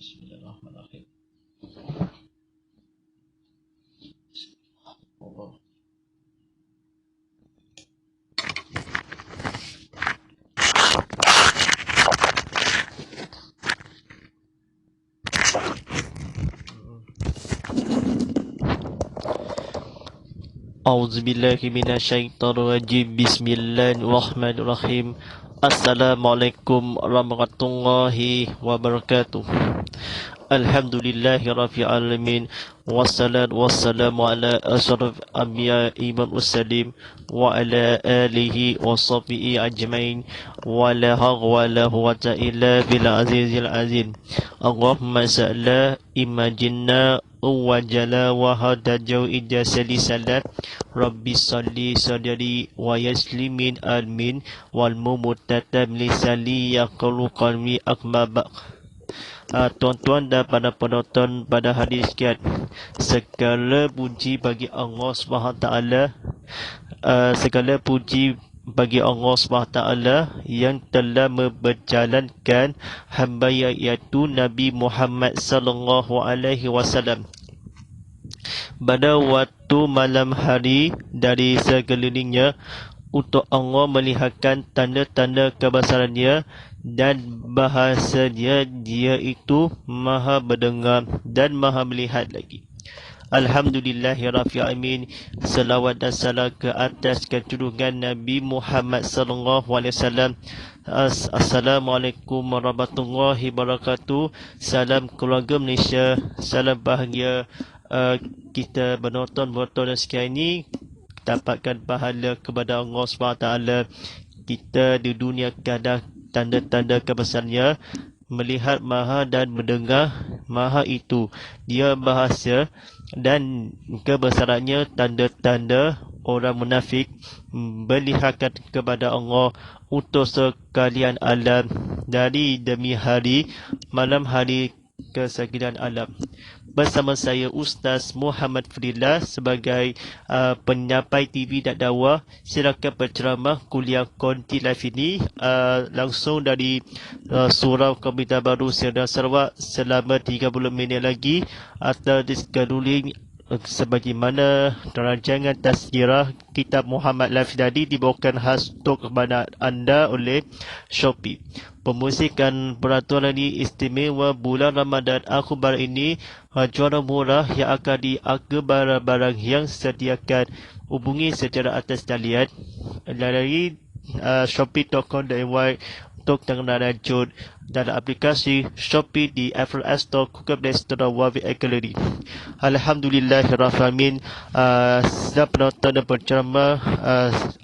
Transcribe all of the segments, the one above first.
Bismillahirrahmanirrahim. Allah. A'udzubillahi minasyaitonirrajim. Bismillahirrahmanirrahim. Assalamualaikum warahmatullahi wabarakatuh. Alhamdulillahi rabbil alamin. Wassalatu wassalamu ala asyrafil anbiya'i wal mursalin wa ala alihi wa sahbihi ajmain. Wa la hawla wa la quwwata illa bil azizil azim. Allahumma sa'la imajinna wajala wa hadajau ida salisalat Rabbi salli sadari wa yaslimin almin wal mumutatam lisali yaqulu qalmi akmabak. Tuan-tuan dan para penonton pada hari sekian, segala puji bagi Allah SWT. Segala puji bagi Allah SWT yang telah memberjalankan hamba iaitu Nabi Muhammad sallallahu alaihi wasallam pada waktu malam hari dari sekelilingnya untuk Allah melihatkan tanda-tanda kebesarannya dan bahasanya dia itu maha mendengar dan maha melihat lagi. Alhamdulillahirrahmanirrahim. Salawat dan salam ke atas keturunan Nabi Muhammad sallallahu alaihi wasallam. Assalamualaikum warahmatullahi wabarakatuh. Salam keluarga Malaysia. Salam bahagia kita menonton sekian ini dapatkan pahala kepada Allah SWT. Kita di dunia ada tanda-tanda kebesarannya, melihat maha dan mendengar maha itu. Dia bahasa dan kebesarannya tanda-tanda orang munafik melihatkan kepada Allah untuk sekalian alam dari demi hari, malam hari kesekalian alam. Bersama saya Ustaz Muhammad Fadillah sebagai penyampai TV dan dakwah. Silakan berceramah kuliah Konti Live ini langsung dari Surau Komputer Baru Serdang Sarawak selama 30 minit lagi atau di scheduling sebagaimana rancangan tazkirah kitab Muhammad Live tadi dibawakan khas untuk kepada anda oleh Shopee. Pemusikan peraturan ini istimewa bulan Ramadan akhbar ini juara murah yang akan diaga barang-barang yang sediakan. Hubungi secara atas talian dari shopee.com.my untuk pengguna Android dan aplikasi Shopee di Apple App Store, Google Play Store dan Huawei Gallery. Alhamdulillahirrahmanirrahim. Sedang penonton dan penceramah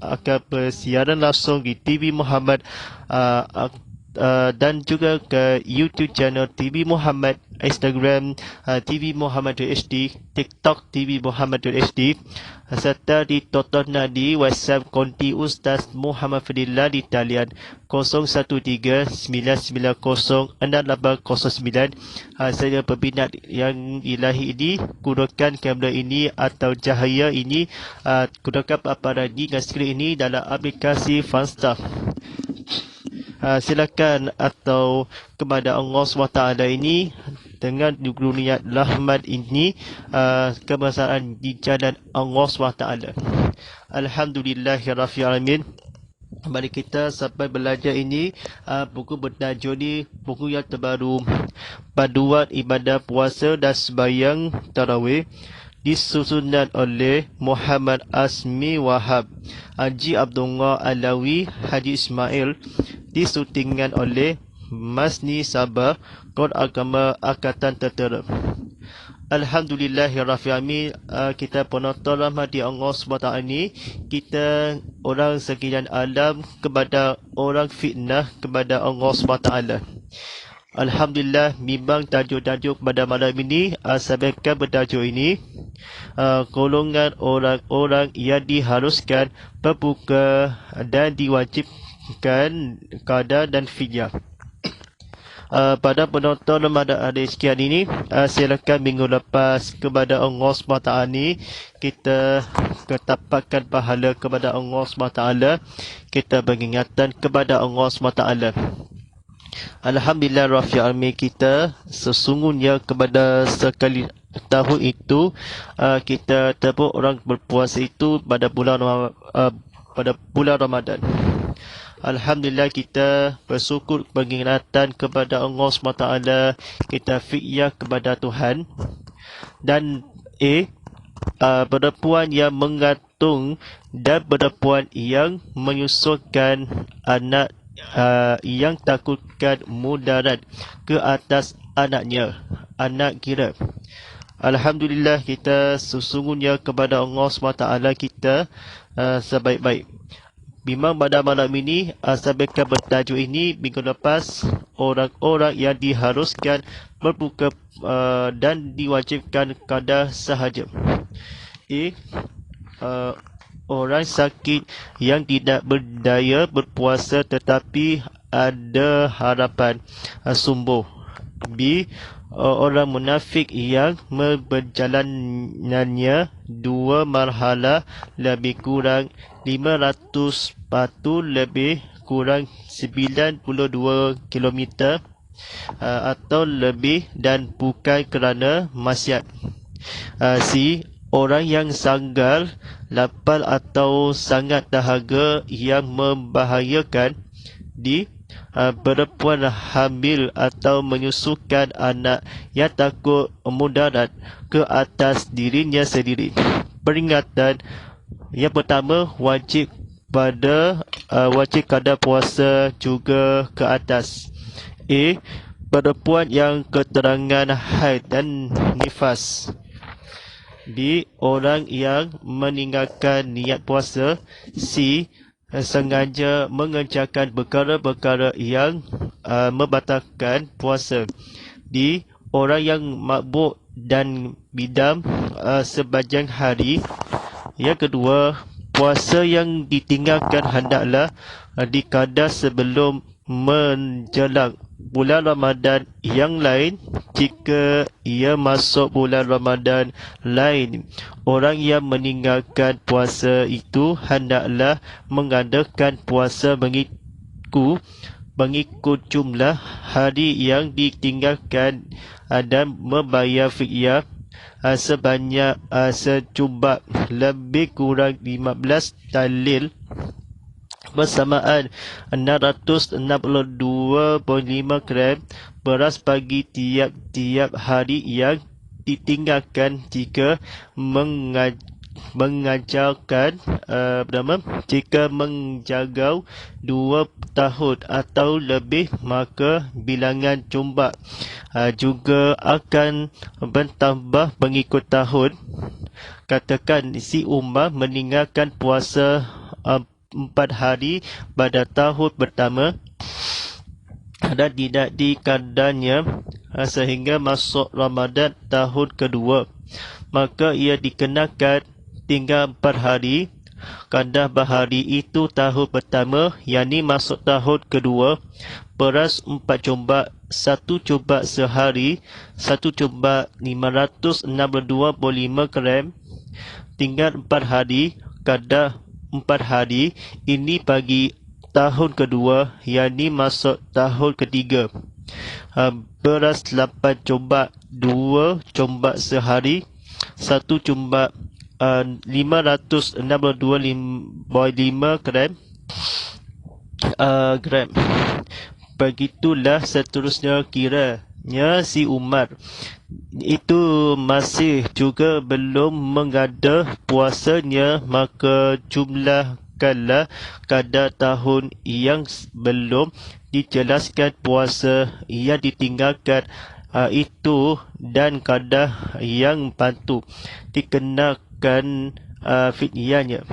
akan bersiaran langsung di TV Muhammad dan juga ke YouTube channel TV Muhammad, Instagram TV Muhammad HD, TikTok TV Muhammad HD, serta ditonton di WhatsApp konti Ustaz Muhammad Fadillah di talian 0139906809. Saya peminat yang ilahi ini, gunakan kamera ini atau cahaya ini, gunakan paparan dengan skrin ini dalam aplikasi Fanstar. Silakan atau kepada Allah SWT ini dengan niat rahmat ini kebesaran di jalan Allah SWT. Alhamdulillahirrahmanirrahim. Mari kita sampai belajar ini buku bertajuk ni, buku yang terbaru, Panduan Ibadah Puasa dan Sembahyang Tarawih, disusunan oleh Muhammad Asmi Wahab, Haji Abdullah Alawi, Haji Ismail, disutingan oleh Masni Sabah, Kod Agama Angkatan Tentera. Alhamdulillahirrahmanirrahim. Kita penonton rahmati Allah SWT ini, kita orang sekalian alam kepada orang fitnah kepada Allah SWT. Alhamdulillah, memang tajuk-tajuk pada malam ini sampaikan bertajuk ini golongan orang-orang yang diharuskan berbuka dan diwajibkan qada dan fidyah. Pada penonton pada hari sekian ini, silakan minggu lepas kepada Allah SWT ini kita dapatkan pahala kepada Allah SWT, kita beringatan kepada Allah SWT. Alhamdulillah Rabbil Alamin, kita sesungguhnya kepada sekali tahun itu kita tebuk orang berpuasa itu pada bulan Ramadan. Alhamdulillah, kita bersyukur pengingatan kepada Allah SWT, kita fidyah kepada Tuhan. Dan perempuan yang mengandung dan perempuan yang menyusukan anak yang takutkan mudarat ke atas anaknya, anak kira. Alhamdulillah, kita sesungguhnya kepada Allah SWT kita sebaik-baik. Memang pada malam ini sampaikan bertajuk ini minggu lepas, orang-orang yang diharuskan berbuka dan diwajibkan qada sahaja. Orang sakit yang tidak berdaya berpuasa tetapi ada harapan sembuh. B. Orang munafik yang berjalanannya 2 marhalah lebih kurang 500 batu lebih kurang 92 km atau lebih dan bukan kerana maksiat. C. Orang yang sanggal, lapar atau sangat dahaga yang membahayakan. D. Perempuan hamil atau menyusukan anak yang takut mudarat ke atas dirinya sendiri. Peringatan yang pertama, wajib qada puasa juga ke atas. A. Perempuan yang keterangan haid dan nifas. B. Orang yang meninggalkan niat puasa. C. Sengaja mengerjakan perkara-perkara yang membatalkan puasa. D. Orang yang mabuk dan bidam sepanjang hari. Yang kedua, puasa yang ditinggalkan hendaklah diqada sebelum menjelang bulan Ramadan yang lain. Jika ia masuk bulan Ramadan lain, orang yang meninggalkan puasa itu hendaklah mengadakan puasa mengikut jumlah hari yang ditinggalkan dan membayar fidyah sebanyak sejumlah lebih kurang 15 talil bersamaan 662.5 gram beras bagi tiap-tiap hari yang ditinggalkan jika menjangkau 2 tahun atau lebih, maka bilangan jumlah juga akan bertambah mengikut tahun. Katakan si Umar meninggalkan puasa 4 hari pada tahun pertama dan tidak dikadanya sehingga masuk Ramadan tahun kedua, maka ia dikenakan tinggal 4 hari. Qada bahari itu tahun pertama, yakni masuk tahun kedua. Beras 4 combak, 1 combak sehari, 1 combak 562.5 gram. Tinggal 4 hari, qada 4 hari ini bagi tahun kedua, yakni masuk tahun ketiga. Beras 8 combak, 2 combak sehari, 1 combak 562.5 gram. Begitulah seterusnya. Kiranya si Umar itu masih juga belum mengada puasanya, maka jumlahkanlah qada tahun yang belum dijelaskan puasa yang ditinggalkan itu dan qada yang patut dikenakan fidyahnya.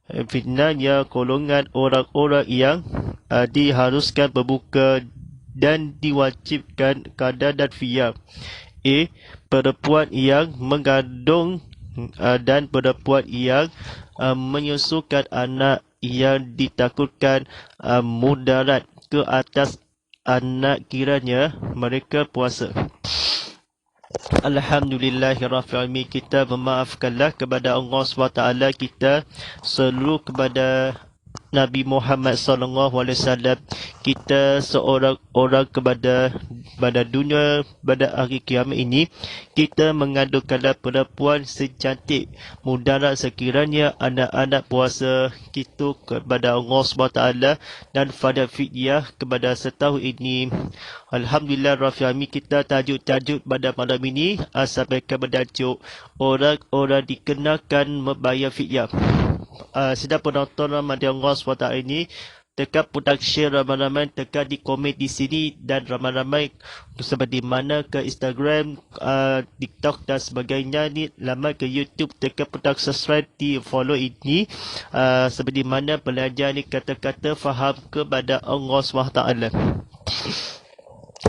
Fitnahnya golongan orang-orang yang diharuskan berbuka dan diwajibkan qada dan fidyah. A. Perempuan yang mengandung dan perempuan yang menyusukan anak yang ditakutkan mudarat ke atas anak kiranya mereka puasa. Alhamdulillahirrahmanirrahim. Kita memaafkanlah kepada Allah SWT kita seluruh kepada Nabi Muhammad SAW, kita seorang-orang pada dunia pada hari kiamat ini, kita mengadukanlah perempuan secantik mudarat sekiranya anak-anak puasa kita kepada Allah SWT dan pada fidyah kepada setahun ini. Alhamdulillah Rabbil Alamin, kita tajuk-tajuk pada malam ini sampaikan bertajuk orang-orang dikenakan membayar fidyah. Sedang penonton Ramadan Allah SWT ini, tekan putar share ramai-ramai, tekan di komen di sini dan ramai-ramai seperti mana ke Instagram, TikTok dan sebagainya ni, lama ke YouTube, tekan putar subscribe di follow ini, seperti mana belajar ni kata-kata faham kepada Allah SWT.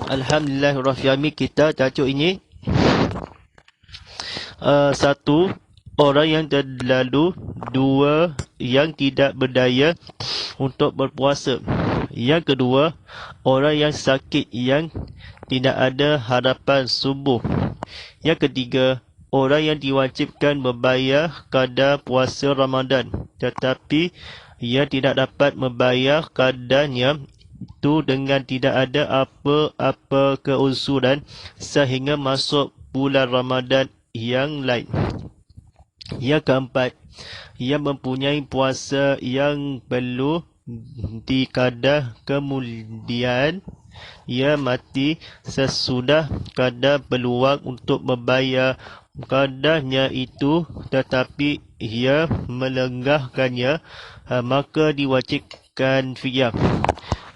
Alhamdulillah Rabbil Alamin, kita tajuk ini satu, orang yang terlalu. Dua, yang tidak berdaya untuk berpuasa. Yang kedua, orang yang sakit yang tidak ada harapan sembuh. Yang ketiga, orang yang diwajibkan membayar kadar puasa Ramadan tetapi ia tidak dapat membayar kadarnya itu dengan tidak ada apa-apa keusuran sehingga masuk bulan Ramadan yang lain. Yang keempat, ia mempunyai puasa yang perlu dikadar kemudian ia mati sesudah kadar peluang untuk membayar kadarnya itu tetapi ia melengahkannya, maka diwajibkan fidyah.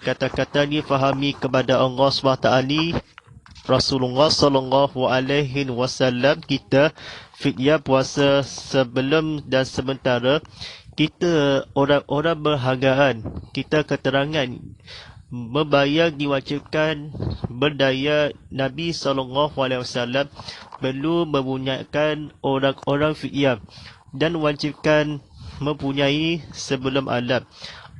Kata-kata ni fahami kepada Allah SWT, Rasulullah SAW, kita fidyah puasa sebelum dan sementara. Kita orang-orang berhargaan, kita keterangan membayar diwajibkan berdaya. Nabi SAW perlu mempunyaikan orang-orang fidyah dan wajibkan mempunyai sebelum alam.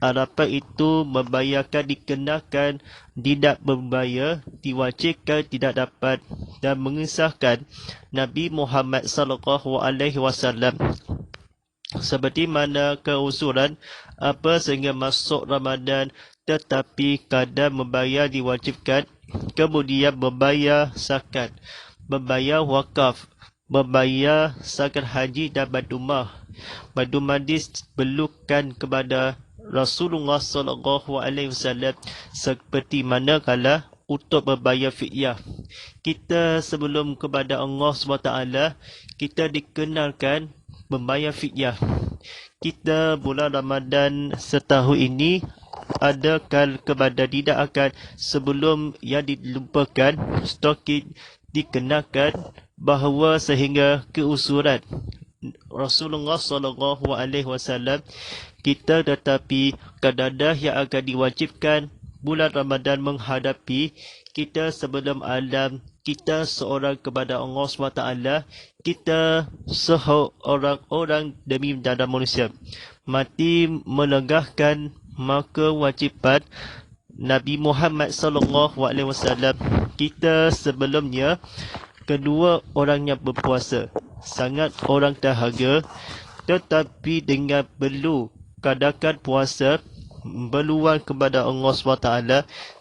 Apa itu membayarkan dikenakan, tidak membayar diwajibkan tidak dapat, dan mengesahkan Nabi Muhammad SAW seperti mana keusuran apa sehingga masuk Ramadan tetapi kadar membayar diwajibkan, kemudian membayar zakat, membayar wakaf, membayar zakat haji dan badumah. Badumah perlukan kepada Rasulullah SAW seperti mana kala untuk membayar fidyah. Kita sebelum kepada Allah SWT, kita dikenalkan membayar fidyah. Kita bulan Ramadan setahun ini adakan kepada tidak akan sebelum yang dilupakan stoki dikenakan bahawa sehingga keusuran Rasulullah SAW kita tetapi kadar yang akan diwajibkan bulan Ramadan menghadapi kita sebelum alam, kita seorang kepada Allah SWT, kita seorang demi dada manusia mati melengahkan, maka wajibat Nabi Muhammad SAW kita sebelumnya. Kedua orang yang berpuasa sangat orang dahaga, tetapi dengan perlu kadakan puasa berluang kepada Allah SWT,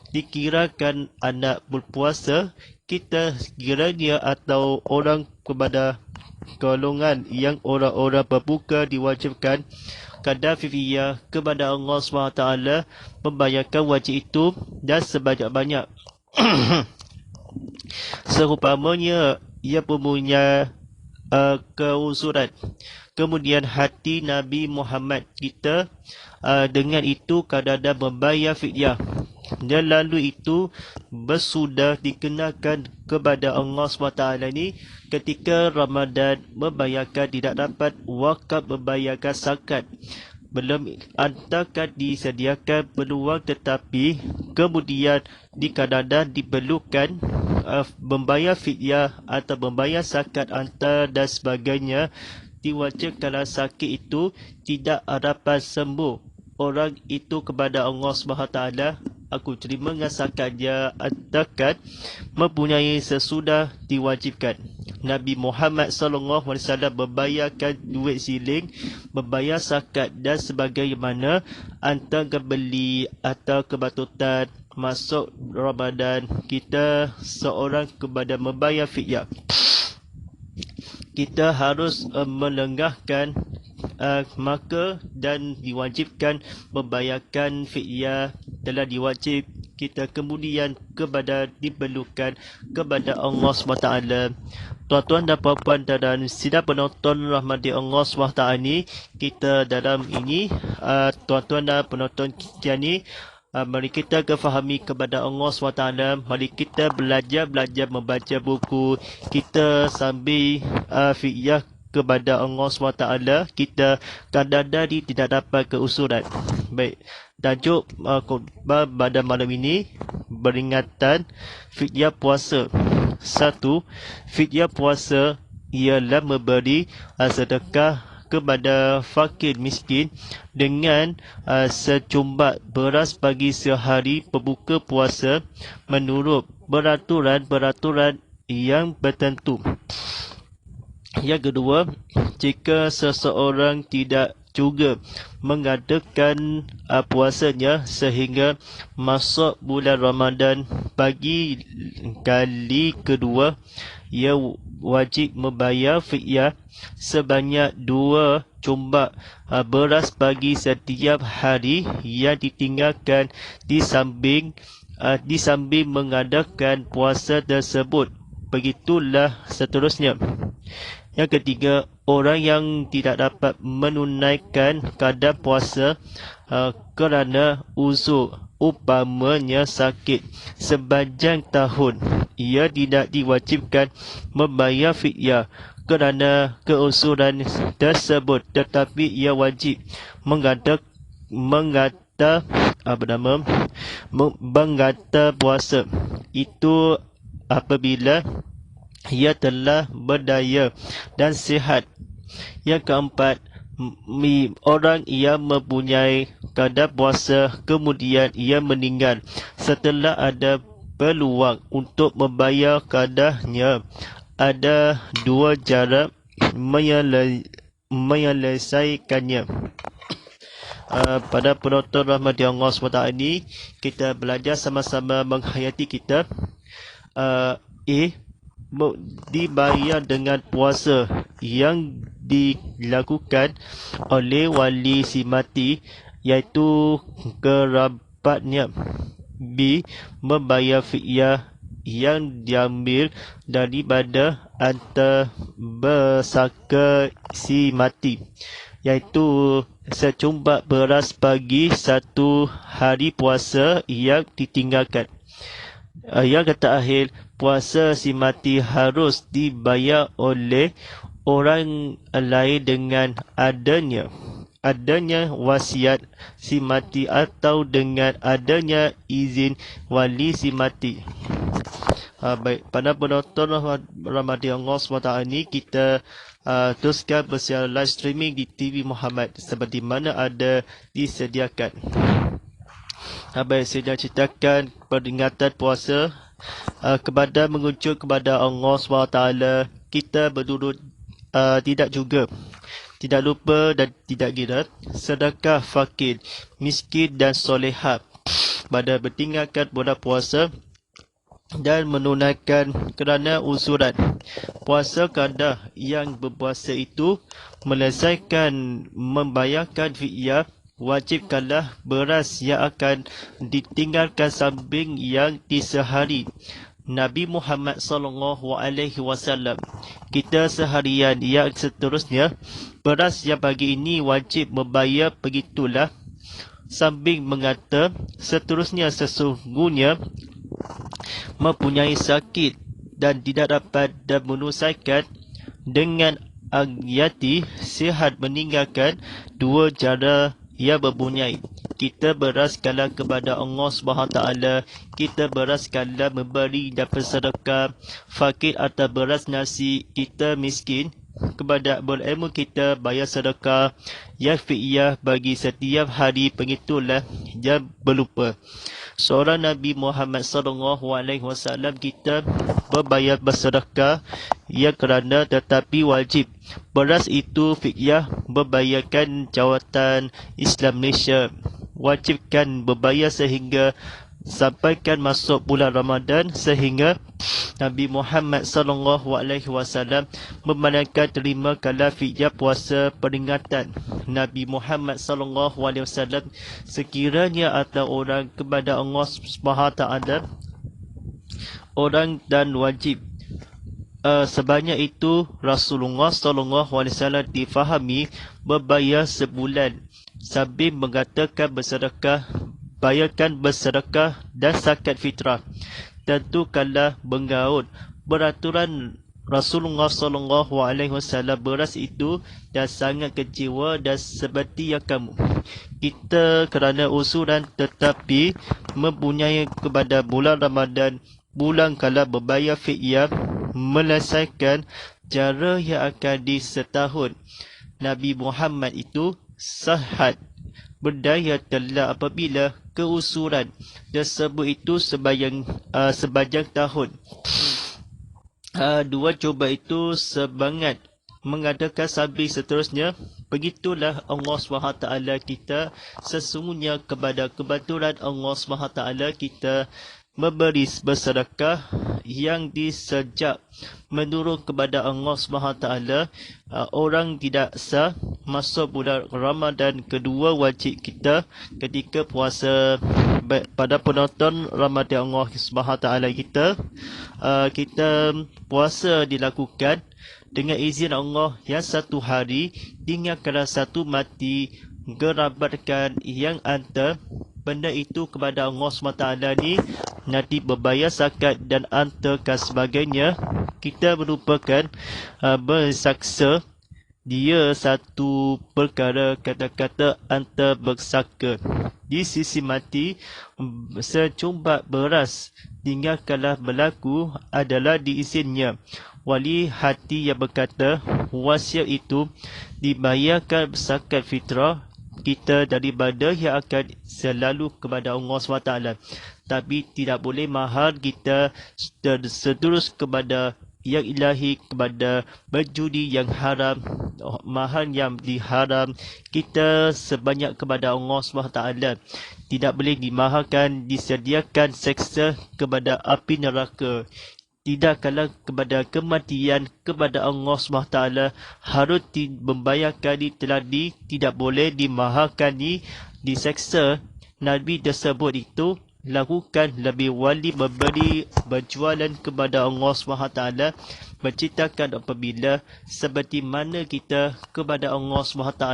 dikirakan anak berpuasa kita kiranya atau orang kepada golongan yang orang-orang berbuka diwajibkan kadar fidyah kepada Allah SWT, membayarkan wajib itu dan sebanyak-banyak. Serupamanya ia mempunyai keusuran. Kemudian hati Nabi Muhammad kita dengan itu kadang-kadang membayar fidyah. Dan lalu itu bersudah dikenakan kepada Allah SWT ini ketika Ramadan membayarkan tidak dapat wakaf membayarkan zakat. Belum antarkan disediakan peluang tetapi kemudian kadang-kadang diperlukan membayar fidyah atau membayar zakat antar dan sebagainya. Diwajibkan kalau sakit itu tidak harapan sembuh orang itu kepada Allah SWT, aku terima dengan zakat dia antarkan mempunyai sesudah diwajibkan. Nabi Muhammad SAW membayarkan duit siling, membayar zakat dan sebagaimana antara beli atau kebatutan masuk Ramadan, kita seorang kepada membayar fidyah. Kita harus melengahkan maka dan diwajibkan membayarkan fidyah telah diwajib kita kemudian kepada diperlukan kepada Allah SWT. Tuan-tuan dan puan-puan dan sidang penonton rahmati Allah SWT ni, kita dalam ini tuan-tuan dan penonton kita ni, mari kita kefahami kepada Allah SWT. Mari kita belajar membaca buku kita sambil fidyah kepada Allah SWT. Kita kadang-kadang tidak dapat keusulan. Baik, tajuk khutbah pada malam ini beringatan fidyah puasa. 1. Fidyah puasa ialah memberi sedekah kepada fakir miskin dengan secumbat beras bagi sehari berbuka puasa menurut peraturan yang bertentu. Yang kedua, jika seseorang tidak juga mengadakan puasanya sehingga masuk bulan Ramadan, bagi kali kedua ia wajib membayar fidyah sebanyak 2 cumbak beras bagi setiap hari yang ditinggalkan di samping mengadakan puasa tersebut. Begitulah seterusnya. Yang ketiga, orang yang tidak dapat menunaikan qada puasa kerana uzur, umpamanya sakit sepanjang tahun, ia tidak diwajibkan membayar fidyah kerana keusuran tersebut, tetapi ia wajib mengata puasa itu apabila ia telah berdaya dan sihat. Yang keempat, orang yang mempunyai qada puasa kemudian ia meninggal setelah ada peluang untuk membayar qadanya, ada 2 cara menyelesaikannya. Pada penonton rahmati Allah SWT ini, kita belajar sama-sama menghayati kitab. Dibayar dengan puasa yang dilakukan oleh wali si mati, iaitu kerabatnya. B. Membayar fidyah yang diambil daripada harta bersaka si mati, iaitu secumbat beras bagi 1 hari puasa yang ditinggalkan. Yang terakhir, puasa si mati harus dibayar oleh orang lain dengan adanya wasiat si mati atau dengan adanya izin wali si mati. Baik, pada penonton rahmati Allah SWT ini, kita teruskan bersiaran live streaming di TV Muhammad seperti mana ada disediakan. Baik, saya dah ceritakan peringatan puasa kepada mengucap kepada Allah SWT. Kita berduduk tidak lupa dan tidak kira sedekah fakir, miskin dan solehat pada bertinggalkan bulan puasa dan menunaikan kerana usuran. Puasa qada yang berpuasa itu menyelesaikan membayarkan fidyah, wajibkanlah beras yang akan ditinggalkan samping yang di sehari. Nabi Muhammad SAW, kita seharian yang seterusnya, beras yang pagi ini wajib membayar, begitulah. Samping mengata seterusnya, sesungguhnya mempunyai sakit dan tidak dapat dan menunaikan dengan agyati sihat meninggalkan 2 cara ia berbunyai. Kita beraskanlah kepada Allah SWT. Kita beraskanlah memberi dan bersedekah fakir atau beras nasi. Kita miskin. Kepada berilmu kita bayar sedekah yang fidyah bagi setiap hari. Begitulah yang berlupa. seorang Nabi Muhammad SAW kita berbayar bersedekah ya kerana tetapi wajib. Beras itu fidyah berbayarkan jawatan Islam Malaysia. Wajibkan berbayar sehingga sampaikan masuk bulan Ramadan, sehingga Nabi Muhammad SAW memandangkan terima kala fidyah puasa peringatan. Nabi Muhammad SAW sekiranya ada orang kepada Allah SWT orang dan wajib. Sebanyak itu Rasulullah SAW difahami berbayar sebulan sambil mengatakan bersedekah, bayarkan bersedekah dan zakat fitrah. Tentu kala bergaul beraturan Rasulullah SAW beras itu dan sangat kecewa dan seperti yang kamu. Kita kerana usulan tetapi mempunyai kepada bulan Ramadan, bulan kala berbayar fidyah, menyelesaikan cara yang akan di setahun. Nabi Muhammad itu sahat berdaya telah apabila keusuran tersebut itu sebanyak tahun. Dua coba itu sebangat mengadakan sambil seterusnya. Begitulah Allah SWT kita. Sesungguhnya kepada kebetulan Allah SWT kita memberi bersedekah yang disejak menurut kepada Allah SWT. Orang tidak sah masuk bulan Ramadan kedua wajib kita ketika puasa. Pada penonton Ramadan Allah SWT kita puasa dilakukan dengan izin Allah yang satu hari dengan kala satu mati gerabatkan yang anta benda itu kepada Allah SWT ni nanti berbayar zakat dan antarkan sebagainya. Kita merupakan bersaksa dia satu perkara kata-kata anta bersaka. Di sisi mati secumbat beras hingga kalah berlaku adalah diizinnya. Wali hati yang berkata wasiat itu dibayarkan zakat fitrah kita daripada yang akan selalu kepada Allah SWT. Tapi tidak boleh mahal kita terus kepada yang ilahi, kepada berjudi yang haram, mahal yang diharam kita sebanyak kepada Allah SWT. Tidak boleh dimahalkan, disediakan seksa kepada api neraka. Tidak kalah kepada kematian kepada Allah SWT harus membayarkan telah tidak boleh dimahalkan diseksa. Nabi tersebut itu lakukan lebih wali memberi berjualan kepada Allah SWT, menceritakan apabila seperti mana kita kepada Allah SWT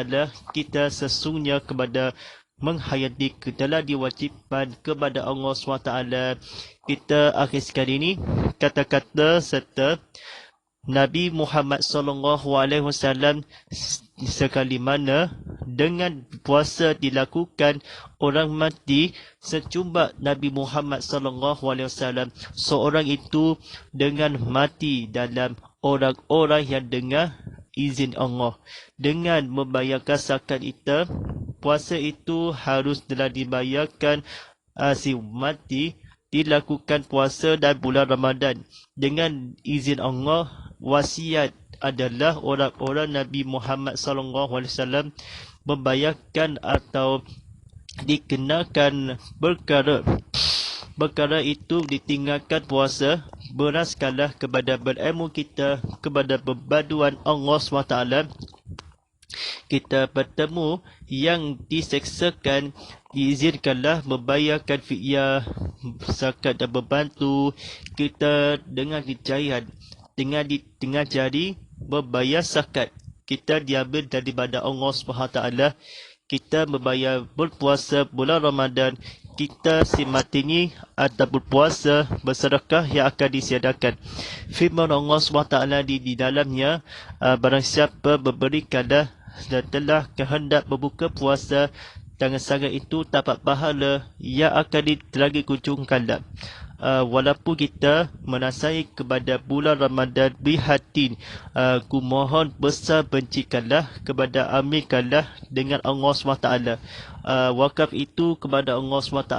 kita sesungguhnya kepada menghayati telah diwajibkan kepada Allah SWT. Kita akhir sekali ini kata-kata serta Nabi Muhammad SAW sekali mana dengan puasa dilakukan orang mati secumbat Nabi Muhammad SAW seorang itu dengan mati dalam orang-orang yang dengar izin Allah dengan membayarkan zakat itu. Puasa itu harus telah dibayarkan si mati dilakukan puasa dan bulan Ramadan dengan izin Allah. Wasiat adalah orang-orang Nabi Muhammad SAW membayarkan atau dikenakan perkara itu ditinggalkan puasa. Beraskanlah kepada berilmu kita kepada perpaduan Allah SWT. Kita bertemu yang diseksakan, diizinkanlah membayarkan fidyah, zakat dan membantu kita dengan hidayah, dengan di tengah jari membayar zakat. Kita diambil daripada Allah SWT. Kita membayar berpuasa bulan Ramadan. Kita si matinya atau berpuasa bersedekah yang akan disiadakan. Firman Allah SWT di dalamnya, barang siapa memberikanlah dan telah kehendak berbuka puasa dengan sangat itu dapat pahala yang akan ditelagi kunjungkanlah. walaupun kita menasai kepada bulan Ramadan bihatin, ku mohon besar bencikanlah kepada aminkanlah dengan Allah SWT. Wakaf itu kepada Allah SWT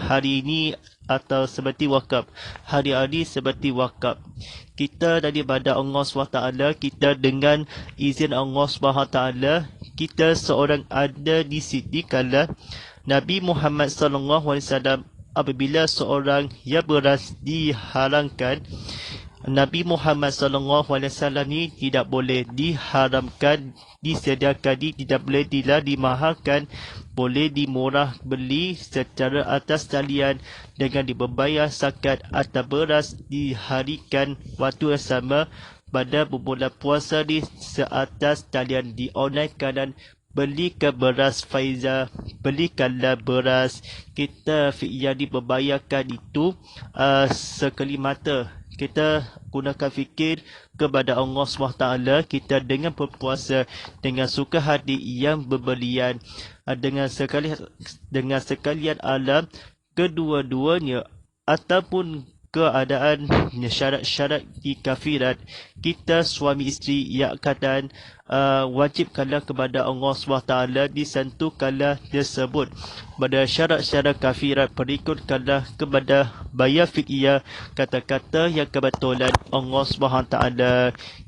hari ini atau seperti wakaf, hari-hari seperti wakaf. Kita daripada Allah SWT, kita dengan izin Allah SWT, kita seorang ada di sini kala Nabi Muhammad SAW apabila seorang yang beras diharamkan. Nabi Muhammad SAW ni tidak boleh diharamkan, disediakan, tidak boleh dimahalkan, boleh dimurah beli secara atas talian dengan diberbayar zakat atau beras diharikan waktu yang sama pada berbulan puasa di seatas talian di online kanan. Belikan beras Faiza, belikanlah beras. Kita fi'iyah diberbayarkan itu sekali mata. Kita gunakan fikir kepada Allah SWT. Kita dengan berpuasa, dengan suka hati yang berbelian, dengan sekalian alam kedua-duanya ataupun keadaan syarat-syarat di kafirat, kita suami isteri yang akan wajibkanlah kepada Allah SWT disentuhkanlah tersebut pada syarat-syarat kafirat, berikutkanlah kepada bayar fiqhiyah kata-kata yang kebetulan Allah SWT.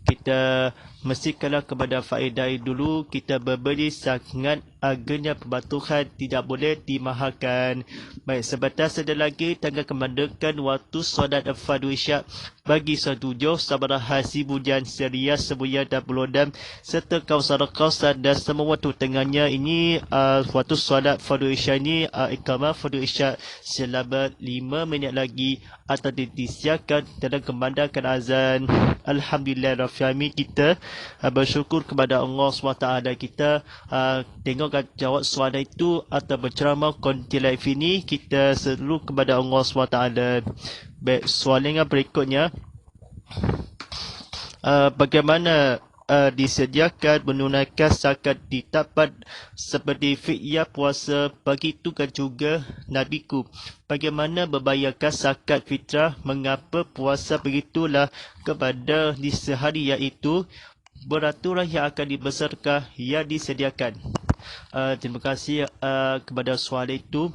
Kita mestikanlah kepada faedah dulu, kita berberi sangat agaknya pembatuhan tidak boleh dimahalkan. Baik, sebentar saja lagi tanggal kemandakan waktu solat Fardhu Isyak bagi 17 Sabara Hasi Bujan Serias Sebuya dan Belodam serta kawasan dan semua waktu tengahnya. Ini waktu solat Fardhu Isyak ini iqamah Fardhu Isyak selama 5 minit lagi atau disiapkan dalam kemandangkan azan. Alhamdulillah Rafiami, kita bersyukur kepada Allah SWT. Kita tengok jawab soalan itu atau berceramah konti live ini, kita seru kepada Allah SWT. Baik, soalan yang berikutnya, bagaimana disediakan menunaikan zakat di tempat seperti fi'iyah puasa, begitu kan juga nabiku. Bagaimana membayarkan zakat fitrah, mengapa puasa begitulah kepada di sehari, iaitu beraturan yang akan dibesarkan yang disediakan. Terima kasih kepada soalan itu.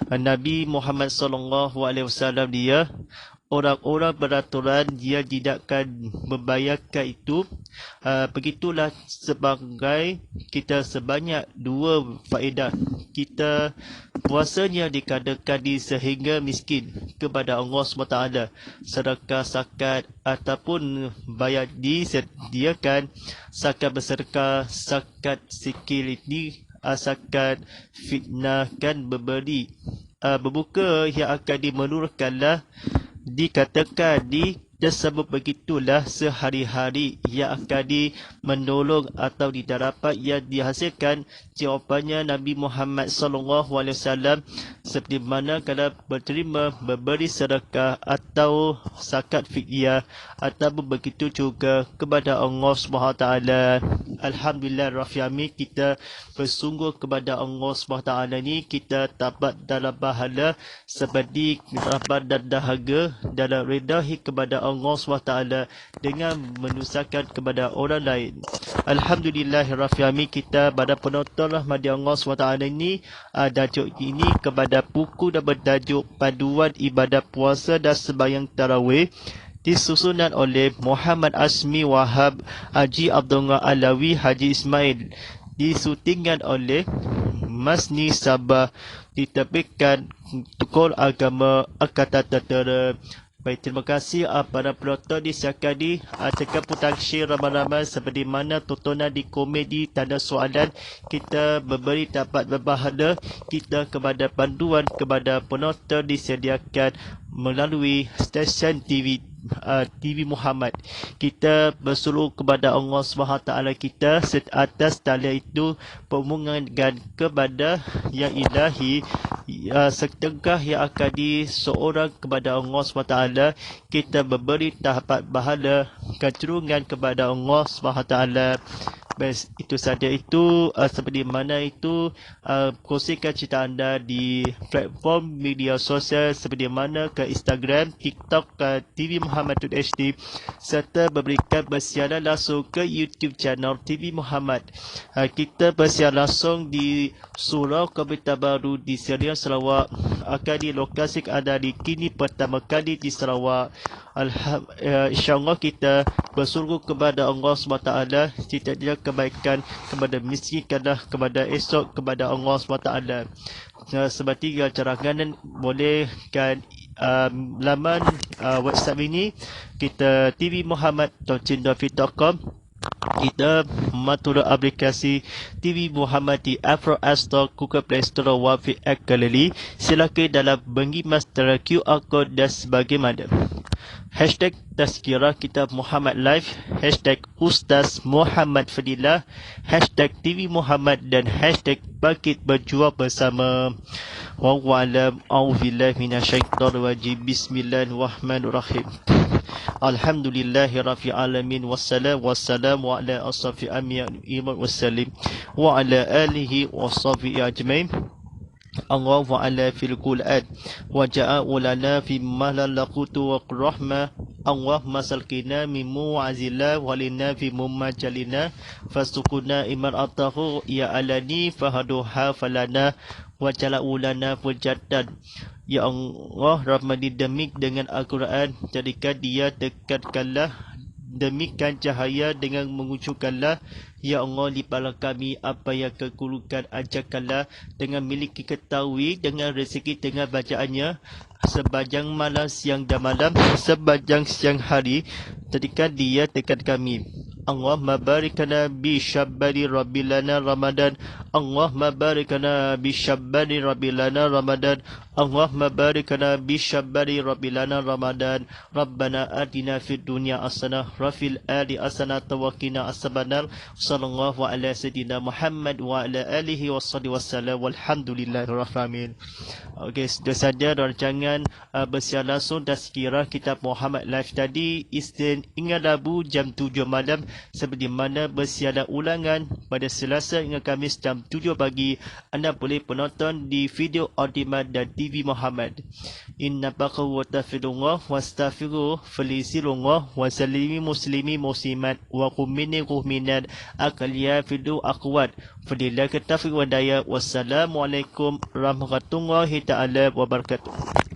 Nabi Muhammad SAW dia orang-orang beraturan, dia tidak akan membayarkan itu. Begitulah sebagai kita sebanyak 2 faedah. Kita puasanya dikadakan di sehingga miskin kepada Allah SWT, sedekah zakat ataupun bayar disediakan zakat bersedekah, zakat sikil ini zakat fitnah kan memberi berbuka yang akan dimenurutkanlah, dikatakan di tersebut begitulah sehari-hari yang akan menolong atau didapat yang dihasilkan. Jawapannya Nabi Muhammad SAW seperti mana kalau berterima memberi sedekah atau zakat fidyah ataupun begitu juga kepada Allah SWT. Alhamdulillah Rafiami, kita bersungguh kepada Allah SWT ni, kita dapat dalam pahala seperti dapat dan dahaga dalam redahi kepada Allah SWT dengan menusakan kepada orang lain. Alhamdulillah Rafiami, kita pada penonton rahmati Allah SWT ini, tajuk ini kepada buku dan bertajuk Panduan Ibadat Puasa dan Sembahyang Tarawih, disusunan oleh Muhammad Asmi Wahab, Haji Abdullah Alawi, Haji Ismail, disutingkan oleh Masni Sabah, diterbitkan Tukul Agama Angkatan Tentera. Baik, terima kasih para penonton di sekali tekan putang share ramai-ramai seperti mana tontonan di komedi tanda soalan. Kita memberi dapat berbahagia kita kepada panduan kepada penonton disediakan melalui stesen TV Muhammad. Kita berseru kepada Allah SWT kita atas talian itu pemohon kepada yang ilahi setengah yang akan seorang kepada Allah SWT. Kita memberi tahapan bahala kecerungan kepada Allah SWT. Best, itu saja itu seperti mana itu kongsikan cerita anda di platform media sosial seperti mana ke Instagram, TikTok, TV Muhammad HD serta memberikan bersiaran langsung ke YouTube channel TV Muhammad. Kita bersiaran langsung di Surau Kota Baru di Serian Sarawak, akan dilokasikan anda di kini pertama kali di Sarawak. InsyaAllah kita bersyukur kepada Allah SWT, cita-cita kebaikan kepada miskinkanlah kepada esok kepada Allah SWT. Seperti carangan bolehkan laman WhatsApp ini kita tvmuhammad.com. Kita mematuhi aplikasi TV Muhammad di Apple App Store, Google Play Store, Wafi App Gallery. Silakan dalam mengimas QR code dan sebagaimana. Hashtag Tazkirah Kitab Muhammad Live, hashtag Ustaz Muhammad Fadilah, hashtag TV Muhammad dan hashtag Bangkit Berjuang Bersama. Wa'alam a'udzubillahi minasyaitonir rajim. Bismillahirrahmanirrahim. Alhamdulillahi rabbil alamin wassalamu ala asrafil anbiya'i wal mursalin wa ala alihi washabihi ajmain. Allah wa ala fil Qur'an wa ja'a ulana fi mahlaqutu wa rahmah. Allah masalkina min mu'azila walina fi mumajalina fasukuna iman atahu ya alani fahaduha falana wa jala ulana fujatan. Ya Allah, rahmani demik dengan Al-Quran, jadikan dia dekatkanlah, demikan cahaya dengan mengucurkanlah. Ya Allah, lipalah kami apa yang kekurukan, ajarkanlah dengan miliki ketahui, dengan rezeki, dengan bacaannya sepanjang malam, siang dan malam, sepanjang siang hari, jadikan dia dekat kami. Allahumma barikana bi syabbari rabbilana Ramadan. Allahumma barikana bi syabbari rabbilana Ramadan. Allahumma barikana bi syabbari rabbilana Ramadan. Rabbana atina fid dunya hasanah wa fil akhirati hasanah wa qina azabannar. Sallallahu ala sayyidina Muhammad wa ala alihi wassalli wassalam walhamdulillahirabbil alamin. Okey, sudah saja rancangan bersiar langsung Tazkirah Kitab Muhammad Live tadi Isnin hingga Rabu jam 7 malam, seperti mana bersiaran ulangan pada Selasa hingga Khamis jam 7 pagi. Anda boleh penonton di video on demand dan TV Muhammad. Inna baqa wa tafidullah wa astaghfiruh felisirullah wa salimi muslimi muslimat wa kumini kuminat akaliya fidu akwat fadilah ketafik wadaya. Wassalamualaikum warahmatullahi ta'ala wabarakatuh.